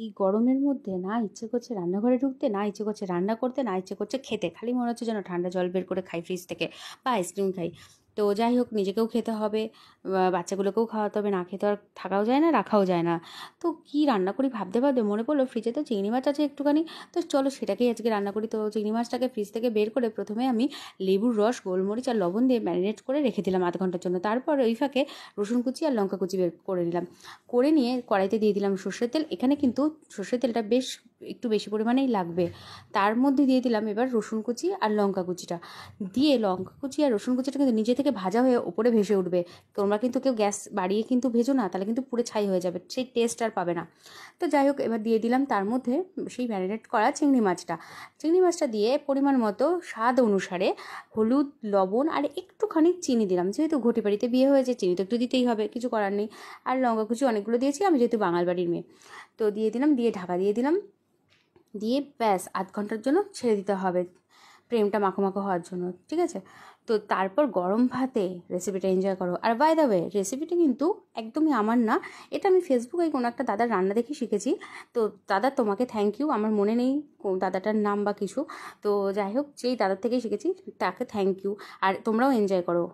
এই গরমের মধ্যে না ইচ্ছে করছে রান্নাঘরে ঢুকতে, না ইচ্ছে করছে রান্না করতে, না ইচ্ছে করছে খেতে। খালি মনে হচ্ছে যেন ঠান্ডা জল বের করে খাই ফ্রিজ থেকে বা আইসক্রিম খাই। তো যাই হোক, নিজেকেও খেতে হবে, বাচ্চাগুলোকেও খাওয়াতে হবে, না খেতে আর থাকাও যায় না, রাখাও যায় না। তো কী রান্না করি ভাবতে ভাবতে মনে পড়লো ফ্রিজে তো চিংড়ি মাছ আছে একটুখানি, তো চলো সেটাকেই আজকে রান্না করি। তো চিংড়ি মাছটাকে ফ্রিজ থেকে বের করে প্রথমে আমি লেবুর রস, গোলমরিচ আর লবণ দিয়ে ম্যারিনেট করে রেখে দিলাম আধ ঘন্টার জন্য। তারপর ওই ফাঁকে রসুন কুচি আর লঙ্কা কুচি বের করে নিলাম। করে নিয়ে কড়াইতে দিয়ে দিলাম সর্ষের তেল। এখানে কিন্তু সর্ষের তেলটা বেশ একটু বেশি পরিমাণেই লাগবে। তার মধ্যে দিয়ে দিলাম এবার রসুন কুচি আর লঙ্কা কুচিটা। দিয়ে লঙ্কা কুচি আর রসুন কুচিটা কিন্তু নিজে থেকে ভাজা হয়ে ওপরে ভেসে উঠবে। তোমরা কিন্তু কেউ গ্যাস বাড়িয়ে কিন্তু ভেজো না, তাহলে কিন্তু পুরো ছাই হয়ে যাবে, সেই টেস্ট আর পাবে না। তো যাই হোক, এবার দিয়ে দিলাম তার মধ্যে সেই ম্যারিনেট করা চিংড়ি মাছটা। চিংড়ি মাছটা দিয়ে পরিমাণ মতো স্বাদ অনুসারে হলুদ, লবণ আর একটুখানি চিনি দিলাম। যেহেতু ঘটি বাড়িতে বিয়ে হয়েছে, চিনি তো একটু দিতেই হবে, কিছু করার নেই। আর লঙ্কা কুচি অনেকগুলো দিয়েছি, আমি যেহেতু বাঙাল বাড়ির মেয়ে। তো দিয়ে দিলাম, দিয়ে ঢাকা দিয়ে দিলাম, দিয়ে ব্যাস আধ ঘন্টার জন্য ছেড়ে দিতে হবে প্রেমটা মাখো মাখো হওয়ার জন্য, ঠিক আছে? তো তারপর গরম ভাতে রেসিপিটা এনজয় করো। আর বাই দ্য ওয়ে, রেসিপিটা কিন্তু একদমই আমার না, এটা আমি ফেসবুকে কোনো একটা দাদার রান্না দেখে শিখেছি। তো দাদা, তোমাকে থ্যাংক ইউ। আমার মনে নেই কোন দাদাটার নাম বা কিছু। তো যাই হোক, যেই দাদার থেকেই শিখেছি তাকে থ্যাংক ইউ। আর তোমরাও এনজয় করো।